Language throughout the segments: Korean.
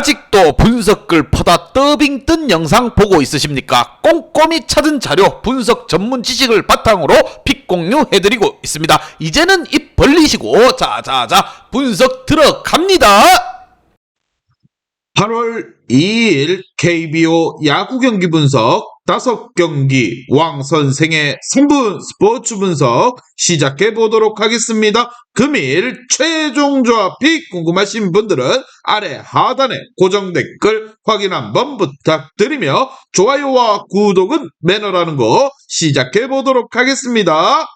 아직도 분석글 퍼다 더빙 뜬 영상 보고 있으십니까? 꼼꼼히 찾은 자료, 분석 전문 지식을 바탕으로 픽 공유해드리고 있습니다. 이제는 입 벌리시고 자자자 분석 들어갑니다. 8월 2일 KBO 야구 경기 분석 5경기 왕 선생의 3분 스포츠 분석 시작해 보도록 하겠습니다. 금일 최종 조합 픽 궁금하신 분들은 아래 하단에 고정 댓글 확인 한번 부탁드리며 좋아요와 구독은 매너라는 거 시작해 보도록 하겠습니다.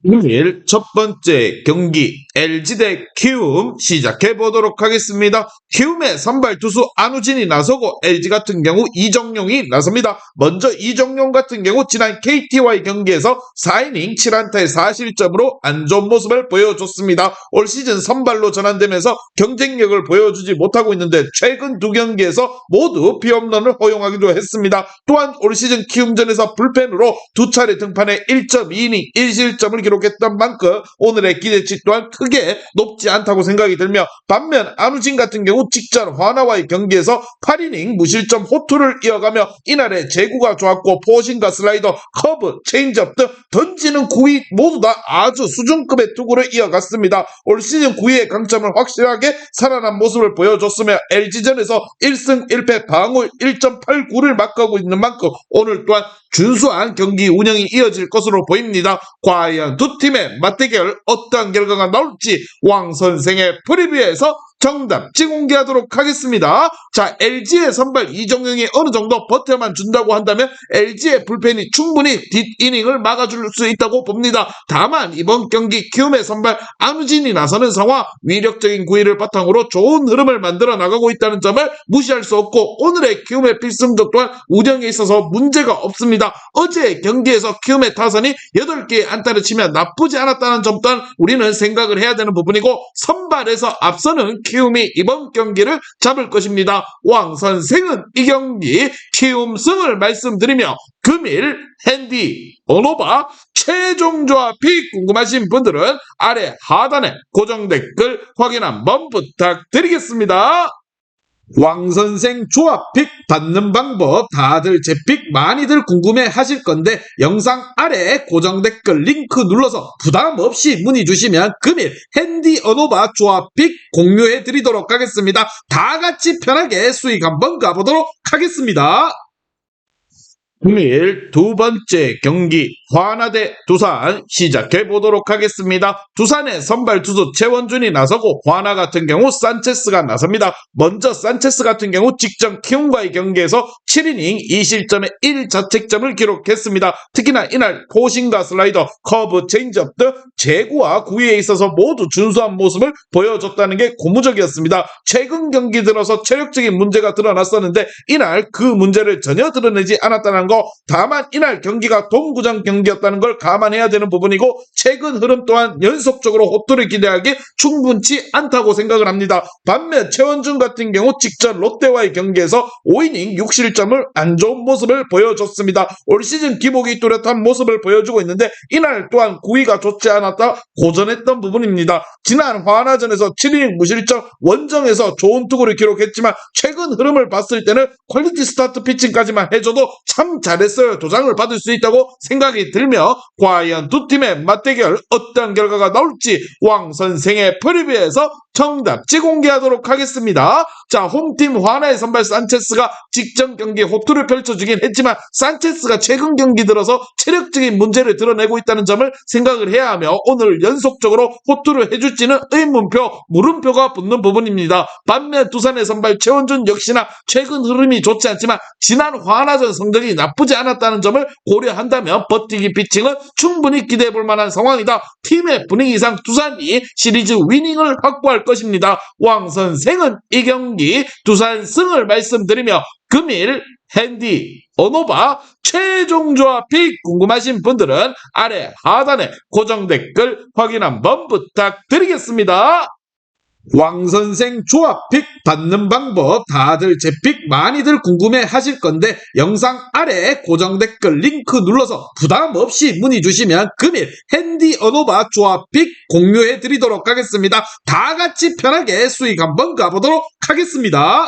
금일 첫 번째 경기 LG 대 키움 시작해 보도록 하겠습니다. 키움의 선발 투수 안우진이 나서고 LG 같은 경우 이정용이 나섭니다. 먼저 이정용 같은 경우 지난 KT와의 경기에서 4이닝 7안타의 4실점으로 안 좋은 모습을 보여줬습니다. 올 시즌 선발로 전환되면서 경쟁력을 보여주지 못하고 있는데 최근 두 경기에서 모두 비홈런을 허용하기도 했습니다. 또한 올 시즌 키움전에서 불펜으로 두 차례 등판해 1.2이닝 1실점을 기록했던 만큼 오늘의 기대치 또한 크게 높지 않다고 생각이 들며, 반면 안우진 같은 경우 직전 화나와의 경기에서 8이닝 무실점 호투를 이어가며 이날의 제구가 좋았고 포신과 슬라이더, 커브, 체인지업 등 던지는 구위 모두 다 아주 수준급의 투구를 이어갔습니다. 올 시즌 구위의 강점을 확실하게 살아난 모습을 보여줬으며 LG전에서 1승 1패 방울 1.89를 막고 있는 만큼 오늘 또한 준수한 경기 운영이 이어질 것으로 보입니다. 과연 두 팀의 맞대결 어떠한 결과가 나올지 왕 선생의 프리뷰에서 정답지 공개하도록 하겠습니다. 자, LG의 선발 이정용이 어느 정도 버텨만 준다고 한다면 LG의 불펜이 충분히 뒷이닝을 막아줄 수 있다고 봅니다. 다만 이번 경기 키움의 선발 안우진이 나서는 상황, 위력적인 구위를 바탕으로 좋은 흐름을 만들어 나가고 있다는 점을 무시할 수 없고 오늘의 키움의 필승조 또한 운영에 있어서 문제가 없습니다. 어제 경기에서 키움의 타선이 8개의 안타를 치며 나쁘지 않았다는 점 또한 우리는 생각을 해야 되는 부분이고, 선발에서 앞서는 키움이 이번 경기를 잡을 것입니다. 왕 선생은 이 경기 키움 승을 말씀드리며 금일 핸디 언오바 최종 조합이 궁금하신 분들은 아래 하단에 고정 댓글 확인 한번 부탁드리겠습니다. 왕선생 조합픽 받는 방법 다들 제 픽 많이들 궁금해 하실 건데 영상 아래 고정 댓글 링크 눌러서 부담 없이 문의 주시면 금일 핸디 언오바 조합픽 공유해 드리도록 하겠습니다. 다 같이 편하게 수익 한번 가보도록 하겠습니다. 금일 두 번째 경기 화나 대 두산 시작해 보도록 하겠습니다. 두산의 선발 투수 최원준이 나서고 화나 같은 경우 산체스가 나섭니다. 먼저 산체스 같은 경우 직전 키움과의 경기에서 7이닝 2실점에 1자책점을 기록했습니다. 특히나 이날 포신과 슬라이더, 커브, 체인지업 등 제구와 구위에 있어서 모두 준수한 모습을 보여줬다는 게 고무적이었습니다. 최근 경기 들어서 체력적인 문제가 드러났었는데 이날 그 문제를 전혀 드러내지 않았다는 거, 다만 이날 경기가 동구장 경기였다는 걸 감안해야 되는 부분이고 최근 흐름 또한 연속적으로 호투를 기대하기 충분치 않다고 생각을 합니다. 반면 최원준 같은 경우 직전 롯데와의 경기에서 5이닝 6실점을 안 좋은 모습을 보여줬습니다. 올 시즌 기복이 뚜렷한 모습을 보여주고 있는데 이날 또한 구위가 좋지 않았다 고전했던 부분입니다. 지난 화나전에서 7이닝 무실점 원정에서 좋은 투구를 기록했지만 최근 흐름을 봤을 때는 퀄리티 스타트 피칭까지만 해줘도 참 잘했어요 도장을 받을 수 있다고 생각이 들며 과연 두 팀의 맞대결 어떤 결과가 나올지 왕 선생의 프리뷰에서 정답지 공개하도록 하겠습니다. 자, 홈팀 화나의 선발 산체스가 직전 경기 호투를 펼쳐주긴 했지만 산체스가 최근 경기 들어서 체력적인 문제를 드러내고 있다는 점을 생각을 해야 하며 오늘 연속적으로 호투를 해줄지는 의문표, 물음표가 붙는 부분입니다. 반면 두산의 선발 최원준 역시나 최근 흐름이 좋지 않지만 지난 화나전 성적이 나쁘지 않았다는 점을 고려한다면 버티기 피칭은 충분히 기대해볼 만한 상황이다. 팀의 분위기상 두산이 시리즈 위닝을 확보할 것입니다. 왕 선생은 이 경기 두산 승을 말씀드리며 금일 핸디 언오바 최종 조합이 궁금하신 분들은 아래 하단에 고정 댓글 확인 한번 부탁드리겠습니다. 왕선생 조합픽 받는 방법 다들 제 픽 많이들 궁금해 하실 건데 영상 아래 고정 댓글 링크 눌러서 부담 없이 문의 주시면 금일 핸디 언오바 조합픽 공유해 드리도록 하겠습니다. 다 같이 편하게 수익 한번 가보도록 하겠습니다.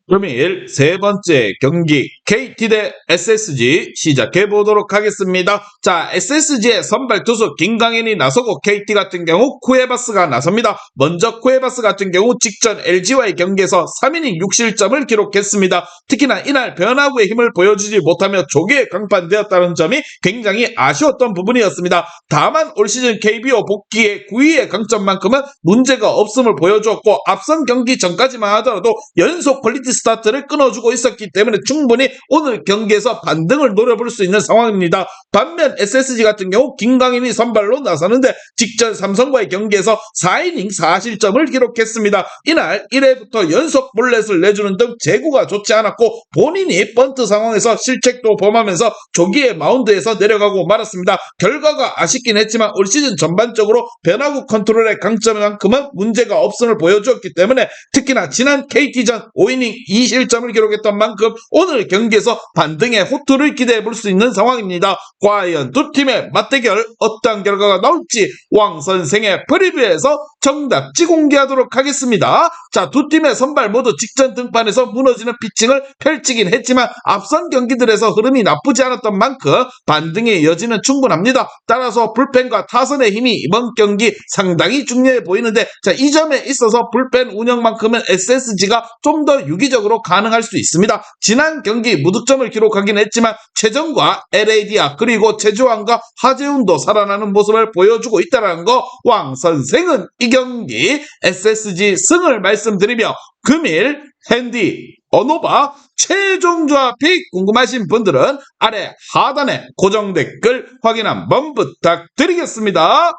금일 세 번째 경기 KT 대 SSG 시작해 보도록 하겠습니다. 자, SSG의 선발 투수 김강현이 나서고 KT 같은 경우 쿠에바스가 나섭니다. 먼저 쿠에바스 같은 경우 직전 LG와의 경기에서 3이닝 6실점을 기록했습니다. 특히나 이날 변화구의 힘을 보여주지 못하며 조기에 강판되었다는 점이 굉장히 아쉬웠던 부분이었습니다. 다만 올 시즌 KBO 복귀의 9위의 강점만큼은 문제가 없음을 보여주었고 앞선 경기 전까지만 하더라도 연속 퀄리티 스타트를 끊어주고 있었기 때문에 충분히 오늘 경기에서 반등을 노려볼 수 있는 상황입니다. 반면 SSG 같은 경우 김강인이 선발로 나서는데 직전 삼성과의 경기에서 4이닝 4실점을 기록했습니다. 이날 1회부터 연속 볼넷을 내주는 등 제구가 좋지 않았고 본인이 번트 상황에서 실책도 범하면서 조기에 마운드에서 내려가고 말았습니다. 결과가 아쉽긴 했지만 올 시즌 전반적으로 변화구 컨트롤의 강점만큼은 문제가 없음을 보여주었기 때문에 특히나 지난 KT전 5이닝 2실점을 기록했던 만큼 오늘 경기에서 반등의 호투를 기대해 볼 수 있는 상황입니다. 과연 두 팀의 맞대결 어떤 결과가 나올지 왕 선생의 프리뷰에서 정답지 공개하도록 하겠습니다. 자, 두 팀의 선발 모두 직전 등판에서 무너지는 피칭을 펼치긴 했지만 앞선 경기들에서 흐름이 나쁘지 않았던 만큼 반등의 여지는 충분합니다. 따라서 불펜과 타선의 힘이 이번 경기 상당히 중요해 보이는데 자, 이 점에 있어서 불펜 운영만큼은 SSG가 좀 더 유기적으로 가능할 수 있습니다. 지난 경기 무득점을 기록하긴 했지만 최정과 LAD야 그리고 최주환과 하재훈도 살아나는 모습을 보여주고 있다는 거 왕 선생은 이 경기 SSG 승을 말씀드리며 금일 핸디 언오바 최종 조합이 궁금하신 분들은 아래 하단에 고정 댓글 확인 한번 부탁드리겠습니다.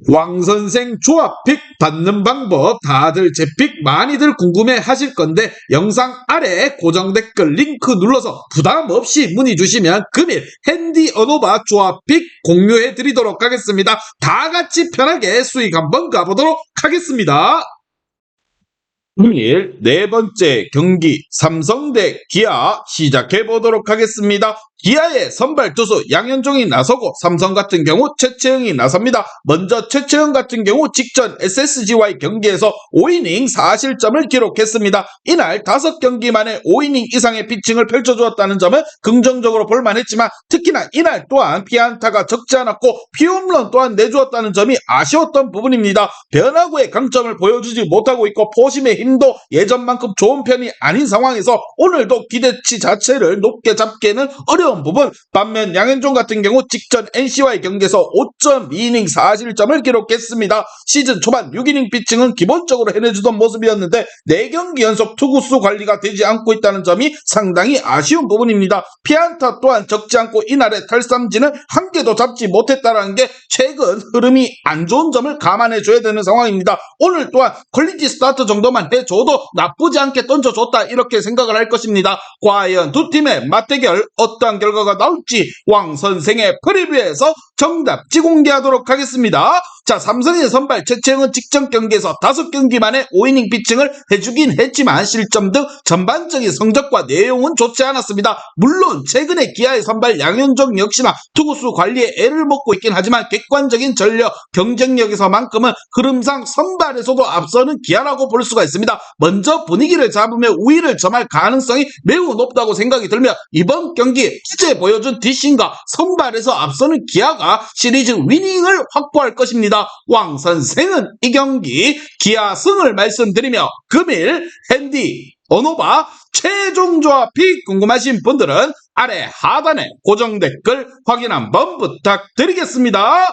왕선생 조합픽 받는 방법 다들 제 픽 많이들 궁금해 하실 건데 영상 아래 고정 댓글 링크 눌러서 부담 없이 문의 주시면 금일 핸디 언오바 조합픽 공유해 드리도록 하겠습니다. 다 같이 편하게 수익 한번 가보도록 하겠습니다. 금일 네 번째 경기 삼성 대 기아 시작해 보도록 하겠습니다. 기아의 선발 투수 양현종이 나서고 삼성 같은 경우 최채영이 나섭니다. 먼저 최채영 같은 경우 직전 SSG와의 경기에서 5이닝 4실점을 기록했습니다. 이날 5경기 만에 5이닝 이상의 피칭을 펼쳐주었다는 점은 긍정적으로 볼만했지만 특히나 이날 또한 피안타가 적지 않았고 피홈런 또한 내주었다는 점이 아쉬웠던 부분입니다. 변화구의 강점을 보여주지 못하고 있고 포심의 힘도 예전만큼 좋은 편이 아닌 상황에서 오늘도 기대치 자체를 높게 잡기에는 어려운 부분. 반면 양현종 같은 경우 직전 NC와의 경기에서 5.2이닝 4실점을 기록했습니다. 시즌 초반 6이닝 피칭은 기본적으로 해내주던 모습이었는데 4경기 연속 투구수 관리가 되지 않고 있다는 점이 상당히 아쉬운 부분입니다. 피안타 또한 적지 않고 이날의 탈삼진은 한 개도 잡지 못했다는 게 최근 흐름이 안 좋은 점을 감안해줘야 되는 상황입니다. 오늘 또한 퀄리티 스타트 정도만 해줘도 나쁘지 않게 던져줬다 이렇게 생각을 할 것입니다. 과연 두 팀의 맞대결 어떠한 결과가 나올지 왕 선생의 프리뷰에서 정답지 공개하도록 하겠습니다. 자, 삼성의 선발 최채영은 직전 경기에서 5경기 만에 5이닝 피칭을 해주긴 했지만 실점 등 전반적인 성적과 내용은 좋지 않았습니다. 물론 최근에 기아의 선발 양현종 역시나 투구수 관리에 애를 먹고 있긴 하지만 객관적인 전력, 경쟁력에서만큼은 흐름상 선발에서도 앞서는 기아라고 볼 수가 있습니다. 먼저 분위기를 잡으며 우위를 점할 가능성이 매우 높다고 생각이 들며 이번 경기 어제 보여준 뒷심과 선발에서 앞서는 기아가 시리즈 위닝을 확보할 것입니다. 왕 선생은 이 경기 기아 승을 말씀드리며 금일 핸디 언오바 최종 조합이 궁금하신 분들은 아래 하단에 고정 댓글 확인 한번 부탁드리겠습니다.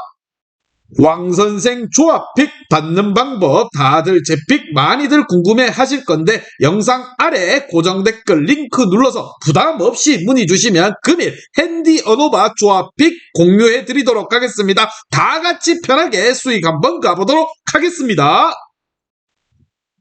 왕선생 조합픽 받는 방법 다들 제 픽 많이들 궁금해 하실 건데 영상 아래 고정 댓글 링크 눌러서 부담 없이 문의 주시면 금일 핸디 언오바 조합픽 공유해 드리도록 하겠습니다. 다 같이 편하게 수익 한번 가보도록 하겠습니다.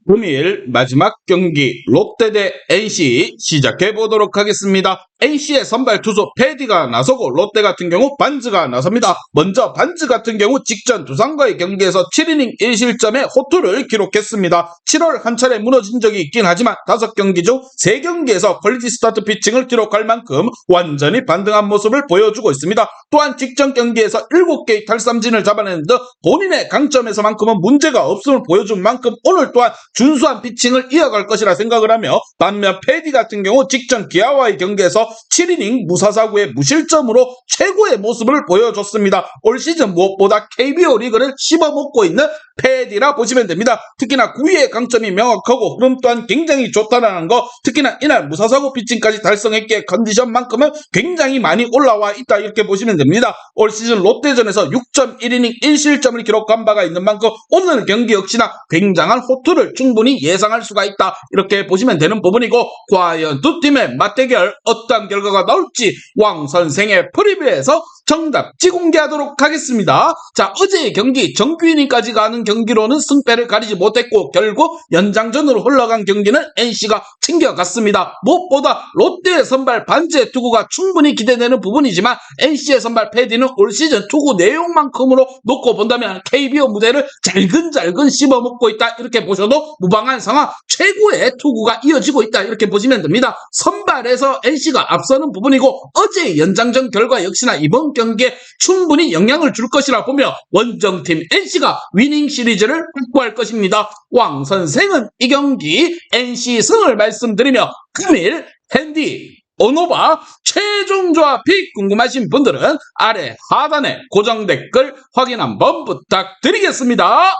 금일 마지막 경기 롯데 대 NC 시작해 보도록 하겠습니다. NC의 선발 투수 패디가 나서고 롯데 같은 경우 반즈가 나섭니다. 먼저 반즈 같은 경우 직전 두산과의 경기에서 7이닝 1실점의 호투를 기록했습니다. 7월 한 차례 무너진 적이 있긴 하지만 5경기 중 3경기에서 퀄리티 스타트 피칭을 기록할 만큼 완전히 반등한 모습을 보여주고 있습니다. 또한 직전 경기에서 7개의 탈삼진을 잡아내는 등 본인의 강점에서만큼은 문제가 없음을 보여준 만큼 오늘 또한 준수한 피칭을 이어갈 것이라 생각을 하며, 반면 패디 같은 경우 직전 기아와의 경기에서 7이닝 무사사구의 무실점으로 최고의 모습을 보여줬습니다. 올 시즌 무엇보다 KBO 리그를 씹어먹고 있는 패디라 보시면 됩니다. 특히나 9위의 강점이 명확하고 흐름 또한 굉장히 좋다는 거, 특히나 이날 무사사구 피칭까지 달성했기에 컨디션만큼은 굉장히 많이 올라와 있다 이렇게 보시면 됩니다. 올 시즌 롯데전에서 6.1이닝 1실점을 기록한 바가 있는 만큼 오늘 경기 역시나 굉장한 호투를 충분히 예상할 수가 있다 이렇게 보시면 되는 부분이고, 과연 두 팀의 맞대결 어떠한 결과가 나올지 왕 선생의 프리뷰에서 정답지 공개하도록 하겠습니다. 자, 어제의 경기 정규 이닝까지 가는 경기로는 승패를 가리지 못했고 결국 연장전으로 흘러간 경기는 NC가 챙겨갔습니다. 무엇보다 롯데의 선발 반즈의 투구가 충분히 기대되는 부분이지만 NC의 선발 패디는 올 시즌 투구 내용만큼으로 놓고 본다면 KBO 무대를 잘근잘근 씹어먹고 있다 이렇게 보셔도 무방한 상황, 최고의 투구가 이어지고 있다 이렇게 보시면 됩니다. 선발에서 NC가 앞서는 부분이고 어제의 연장전 결과 역시나 이번 경기에 충분히 영향을 줄 것이라 보며 원정팀 NC가 위닝 시리즈를 확보할 것입니다. 왕 선생은 이 경기 NC 승을 말씀드리며 금일 핸디 오노바 최종 조합이 궁금하신 분들은 아래 하단에 고정 댓글 확인 한번 부탁드리겠습니다.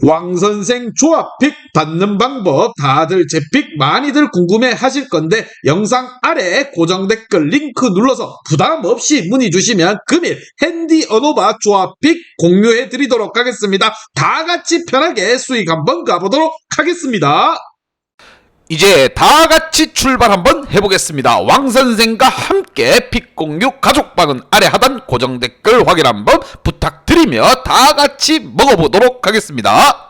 왕선생 조합픽 받는 방법 다들 제 픽 많이들 궁금해 하실 건데 영상 아래 고정 댓글 링크 눌러서 부담 없이 문의 주시면 금일 핸디 어노바 조합픽 공유해 드리도록 하겠습니다. 다 같이 편하게 수익 한번 가보도록 하겠습니다. 이제 다 같이 출발 한번 해보겠습니다. 왕선생과 함께 픽 공유 가족방은 아래 하단 고정 댓글 확인 한번 부탁드리며 다 같이 먹어보도록 하겠습니다.